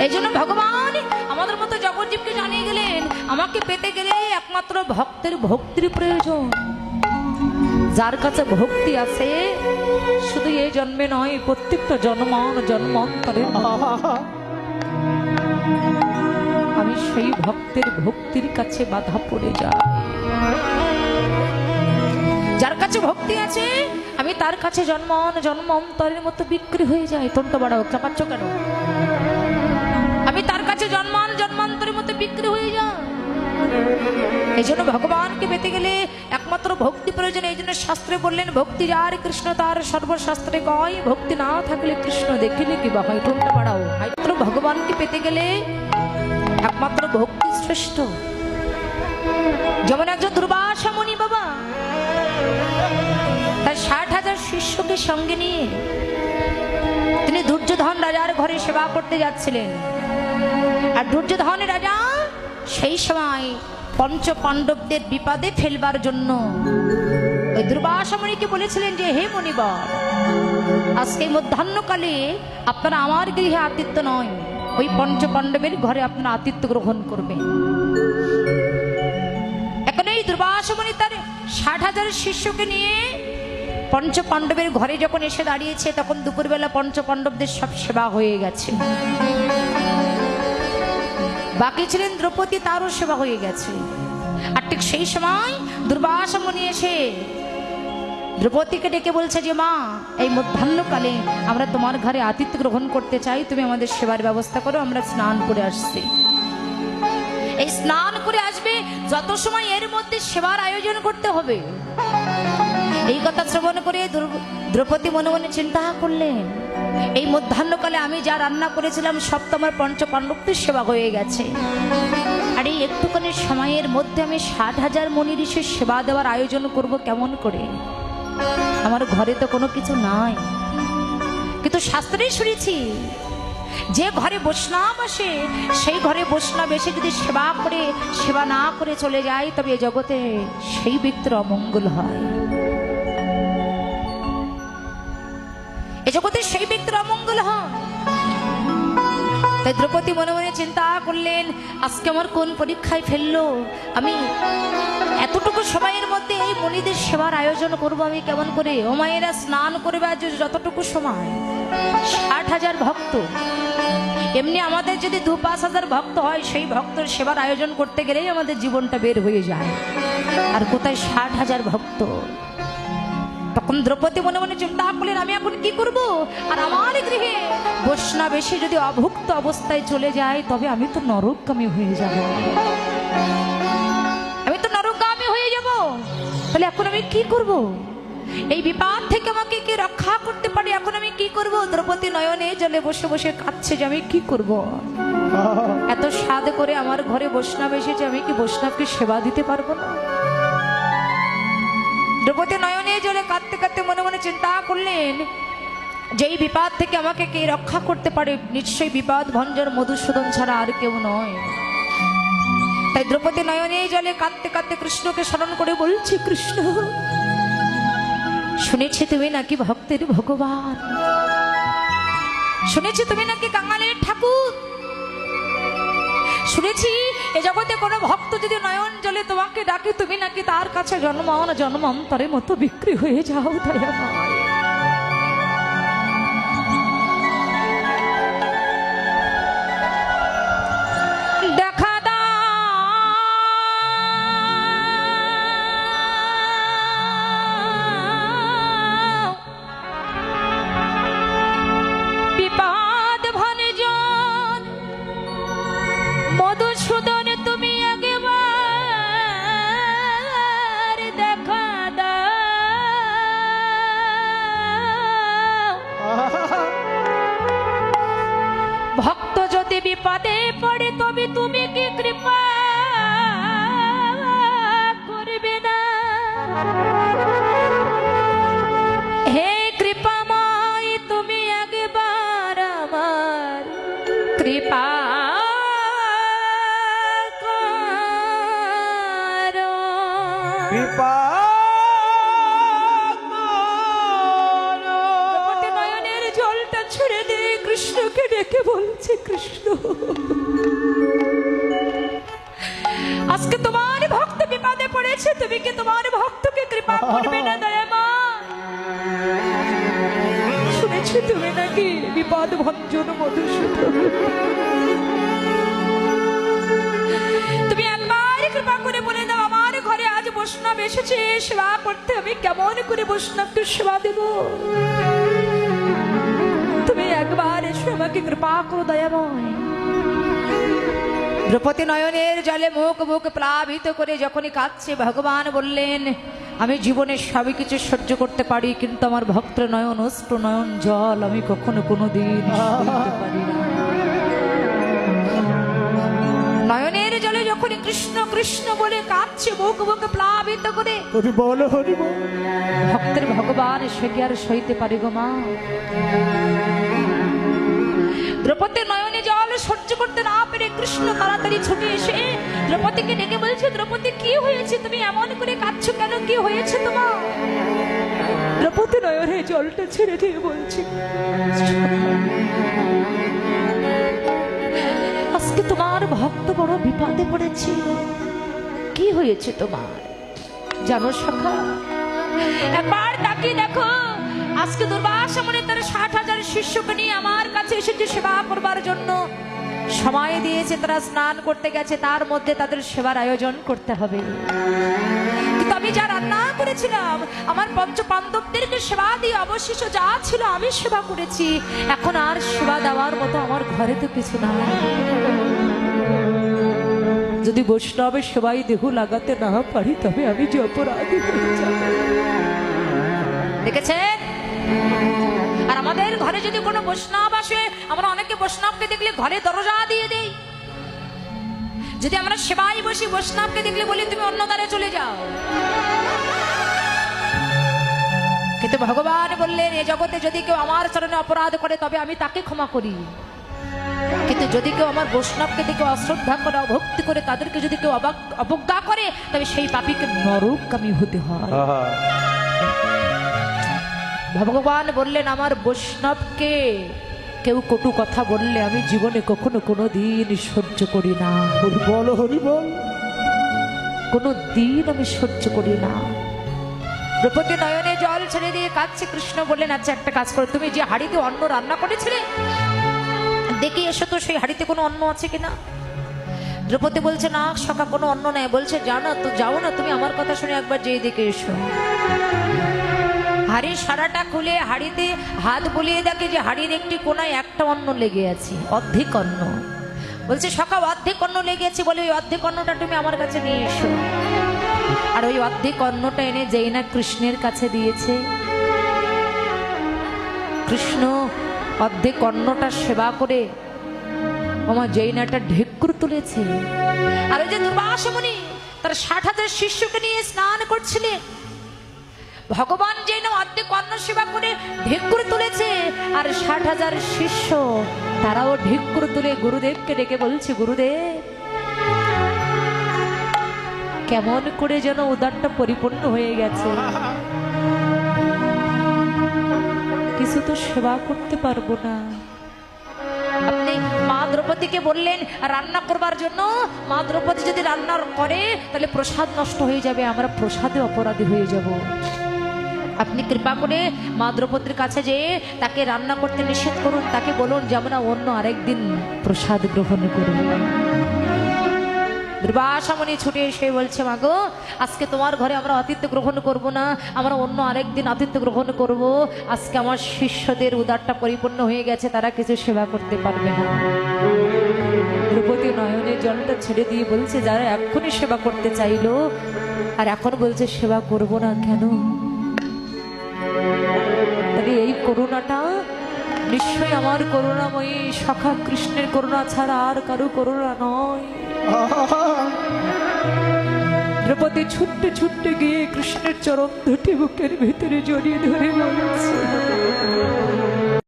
এই জন্য ভগবান আমাদের মতো জগৎজীবকে জানিয়ে গেলেন, আমাকে পেতে গেলে একমাত্র ভক্তির প্রয়োজন। যার কাছে ভক্তি আছে শুধু এই জন্মে নয়, প্রত্যেকটা জন্মান্তরে আমি সেই ভক্তির কাছে বাধা পড়ে যাই। যার কাছে ভক্তি আছে আমি তার কাছে জন্মান্তরের মতো বিক্রি হয়ে যাই। তোমরা বাড়াও, চাপাচ্ছ কেন? আমি তার কাছে জন্মান্তরের মতো বিক্রি হয়ে যাই। এই জন্য ভগবানকে পেতে গেলে একমাত্র ভক্তি প্রয়োজন। এই জন্য শাস্ত্রে বললেন, ভক্তি যার কৃষ্ণ তার সর্বশাস্ত্রে কয়, ভক্তি না থাকলে কৃষ্ণ দেখিলে কি বা হয়। তোমরা বাড়াও। মাত্র ভগবানকে পেতে গেলে একমাত্র ভক্তি শ্রেষ্ঠ। যেমন একজন দুর্বাসা মুনি বাবা তার 60,000 শিষ্যকে সঙ্গে নিয়ে তিনি দুর্যোধন রাজার ঘরে সেবা করতে যাচ্ছিলেন। আর দুর্যোধন রাজা সেই সময় পঞ্চ পাণ্ডবদের বিপদে ফেলবার জন্য ওই দুর্বাসা মুনিকে বলেছিলেন যে, হে মুনিবর, আজকে মধ্যাহ্নকালে আপনারা আমার গৃহে আতিথ্য নয়, ওই পঞ্চ পাণ্ডবের ঘরে আপনারা আতিথ্য গ্রহণ করবেন। এখন এই দুর্বাসা মুনি তার 60,000 শিষ্যকে নিয়ে পঞ্চ পাণ্ডবের ঘরে যখন এসে দাঁড়িয়েছে, তখন দুপুরবেলা পঞ্চ পাণ্ডবদের সব সেবা হয়ে গেছে। বাকি ছিলেন দ্রৌপদী, তারও সেবা হয়ে গেছে। আর ঠিক সেই সময় দুর্বাসা মুনি এসে দ্রৌপদীকে ডেকে বলছে যে, মা, এই মধ্যাহ্নকালে আমরা তোমার ঘরে আতিথ্য গ্রহণ করতে চাই, তুমি আমাদের সেবার ব্যবস্থা করো, আমরা স্নান করে আসছি। এই স্নান করে আসবে, যত সময় এর মধ্যে সেবার আয়োজন করতে হবে। এই কথা শ্রবণ করে দ্রৌপদী মনে মনে চিন্তা করলেন, এই মধ্যাহ্নকালে আমি যা রান্না করেছিলাম সব তো আমার পঞ্চ পাণ্ডবদের সেবা হয়ে গেছে, আর এই একটুখানি সময়ের মধ্যে আমি 60,000 মুনি ঋষির সেবা দেওয়ার আয়োজন করব কেমন করে? আমার ঘরে তো কোনো কিছু নাই। কিন্তু শাস্ত্রে শুনেছি, যে ঘরে বৈষ্ণব আসে সেই ঘরে বৈষ্ণব এসে যদি সেবা না করে চলে যায়, তবে এই জগতে সেই ব্যক্তির অমঙ্গল হয়। এ জগতে সেই ব্যক্তির অমঙ্গল হয়। তাই দ্রৌপদী মনে মনে চিন্তা করলেন, আজকে আমার কোন পরীক্ষায় ফেললো, আমি এতটুকু সময়ের মধ্যে এই মুনিদের সেবার আয়োজন করব আমি কেমন করে? ও মায়েরা, স্নান করবে যতটুকু সময় 60,000 ভক্ত, এমনি আমাদের যদি 2-5 হাজার ভক্ত হয়, সেই ভক্তের সেবার আয়োজন করতে গেলেই আমাদের জীবনটা বের হয়ে যায়, আর কোথায় 60,000 ভক্ত। তখন দ্রৌপদী মনে মনে চিন্তা করলেন, আমি এখন কি করব? আর আমার গৃহে বৈষ্ণব এসে যদি অভুক্ত অবস্থায় চলে যায়, তবে আমি তো নরকগামী হয়ে যাব। তাহলে এখন আমি কি করব? এই বিপদ থেকে আমাকে কি রক্ষা করতে পারে? এখন আমি কি করব? দ্রৌপদী নয়নে জলে বসে বসে কাঁদছে যে আমি কি করব। এত সাধ করে আমার ঘরে বৈষ্ণব এসেছে, আমি কি বৈষ্ণবকে সেবা দিতে পারবো না? দ্রৌপদী নয়নে জলে কাঁদতে কাঁদতে মনে মনে চিন্তা করলেন, যে এই বিপদ থেকে আমাকে কে রক্ষা করতে পারে? নিশ্চয়ই বিপদ ভঞ্জন মধুসূদন ছাড়া আর কেউ নয়। তাই দ্রৌপদী নয়নে জলে কাঁদতে কাঁদতে কৃষ্ণকে স্মরণ করে বলছি, কৃষ্ণ, শুনেছি তুমি নাকি ভক্তের ভগবান, শুনেছি তুমি নাকি কাঙালের ঠাকুর, শুনেছি এ জগতে কোনো ভক্ত যদি নয়ন জলে তোমাকে ডাকে, তুমি নাকি তার কাছে জন্মান্তরের মতো বিক্রি হয়ে যাও। দয়াময়, মধুসূদন তুমি একবার দেখা দাও, ভক্ত যদি বিপদে পড়ে তবে তুমি কি কৃপা করবে না? হে কৃপাময়, তুমি একবার আমার কৃপা নয়নের জলটা ছেড়ে দিয়ে কৃষ্ণকে ডেকে বলছে, কৃষ্ণ আজকে তোমার ভক্ত বিপদে পড়েছে, তুমি কি তোমার ভক্তকে কৃপা করবে না দয়ামা? শুনেছি তুমি নাকি বিপদ ভঞ্জন মধুসূদন, তুমি একবার কৃপা করে বলে দাও আমার ঘরে আজ বৈষ্ণব এসেছে সেবা করতে, আমি কেমন করে বৈষ্ণবকে সেবা দেব? তুমি একবার এসে আমাকে কৃপা করো দয়াময়। দ্রৌপদী নয়নের জলে মুখ মুখ প্লাবিত করে যখনই কাঁদছে, ভগবান বললেন, আমি জীবনে সবই কিছু সহ্য করতে পারি, কিন্তু আমার ভক্ত নয়ন অশ্রু নয়ন জল আমি কখনো কোনোদিন সইতে পারি না। নয়নের জলে যখনই কৃষ্ণ কৃষ্ণ বলে কাঁদছে, মুখ মুখ প্লাবিত করে, ভক্তের ভগবান সে কি আর সইতে পারে গো মা? দ্রৌপদীর নয়নে জল সহ্য করতে না পেরে কৃষ্ণ তাড়াতাড়ি ছুটে এসে দ্রৌপদীকে ডেকে বলছে, দ্রৌপদী কি হয়েছে, তুমি এমন করে কাঁদছো কেন, কি হয়েছে তোমার? দ্রৌপদী নয়নে জলটা ছেড়ে দিয়ে বলছে, আজকে তোমার ভক্ত বড় বিপদে পড়েছে। কি হয়েছে তোমার জানো সখা? একবার তাকিয়ে দেখো, আজকে দুর্বাসা মুনি তার 60,000 শিষ্যকে নিয়ে আমার কাছে এসেছে সেবা করবার জন্য। সময় দিয়েছে, তারা স্নান করতে গেছে, তার মধ্যে তাদের সেবার আয়োজন করতে হবে। কিন্তু আমি যা রান্না করেছিলাম, আমার পঞ্চ পাণ্ডবদেরকে সেবা দিয়ে অবশিষ্ট যা ছিল আমি সেবা করেছি, এখন আর সেবা দেওয়ার মতো আমার ঘরে তো কিছু নাই। যদি বৈষ্ণবের সেবাই দেহ লাগাতে না পারি, তবে আমি যে অপরাধী হয়ে যাব। দেখেছেন? আর আমাদের ঘরে যদি কোনো বৈষ্ণব আসে, আমরা অনেকে বৈষ্ণবকে দেখলে ঘরে দরজা দিয়ে দেই। যদি আমরা সেবাই বসি, বৈষ্ণবকে দেখলে বলি তুমি অন্য দ্বারে চলে যাও। কিন্তু ভগবান বললেন, এ জগতে যদি কেউ আমার চরণে অপরাধ করে তবে আমি তাকে ক্ষমা করি, কিন্তু যদি কেউ আমার বৈষ্ণবকে দেখে অশ্রদ্ধা করে, অভক্তি করে, তাদেরকে যদি কেউ অবজ্ঞা করে, তবে সেই পাপীকে নরকগামী হতে হয়। ভগবান বললেন, আমার বৈষ্ণবকে কেউ কটু কথা বললে আমি জীবনে কখনো কোনো দিন সহ্য করি না। বল হরি বল, কোনো দিন আমি সহ্য করি না। দ্রৌপদী নয়নে জল ছেড়ে দিয়ে কাঁদছে। কৃষ্ণ বললেন, আচ্ছা একটা কাজ করো, তুমি যে হাঁড়িতে অন্ন রান্না করেছিলে দেখে এসো তো সেই হাঁড়িতে কোনো অন্ন আছে কিনা। দ্রৌপদী বলছে, না সখা কোনো অন্ন নেই। বলছে, যাও না তুমি আমার কথা শুনে একবার যেয়ে দেখে এসো। হাড়ির সারাটা খুলে হাড়িতে হাত বুলিয়ে দেখে যে হাড়ির একটি কোনায় একটা অন্ন লেগে আছে, অর্ধেক অন্ন। বলছে, সখা অর্ধেক অন্ন লেগে আছে, বলে ওই অর্ধেক অন্নটা তুমি আমার কাছে নিয়ে এসো। আর ওই অর্ধেক অন্নটা এনে যেই না কৃষ্ণের কাছে দিয়েছে, কৃষ্ণ অর্ধেক অন্নটা সেবা করে আমার যেই না একটা ঢেকুর তুলেছে। আর ওই যে দুর্বাসা মুনি তার 60,000 শিষ্যকে নিয়ে স্নান করছিলেন, ভগবান যেন অর্ধেক অন্ন সেবা করে ঢেকুর তুলেছে, আর 60,000 শিষ্য তারাও ঢেকুর তুলে গুরুদেবকে ডেকে বলছে, গুরুদেব কেমন করে যেন উদরটা পরিপূর্ণ হয়ে গেছে, কিছু তো সেবা করতে পারবো না। আপনি মা দ্রৌপদীকে বললেন রান্না করবার জন্য, মা দ্রৌপদী যদি রান্না করে তাহলে প্রসাদ নষ্ট হয়ে যাবে, আমরা প্রসাদে অপরাধী হয়ে যাব। আপনি কৃপা করে মা দ্রৌপদীর কাছে যেয়ে তাকে রান্না করতে নিষেধ করুন, তাকে বলুন যে আমরা অন্য আরেকদিন প্রসাদ গ্রহণ করব। দুর্বাসা মুনি ছুটে এসে বলছে, মাগো আজকে তোমার ঘরে আমরা আতিথ্য গ্রহণ করব না, আমরা অন্য আরেকদিন আতিথ্য গ্রহণ করব। আজকে আমার শিষ্যদের উদারটা পরিপূর্ণ হয়ে গেছে, তারা কিছু সেবা করতে পারবে না। দ্রৌপদী নয়নে জলটা ছেড়ে দিয়ে বলছে, যারা এক্ষুনি সেবা করতে চাইলো আর এখন বলছে সেবা করব না কেন? তাহলে এই করুণাটা নিশ্চয়ই আমার করুণাময়ী সখা কৃষ্ণের করুণা ছাড়া আর কারো করুণা নয়। দ্রৌপদী ছুটতে ছুটতে গিয়ে কৃষ্ণের চরণ দুটি বুকের ভিতরে জড়িয়ে ধরে বলছে,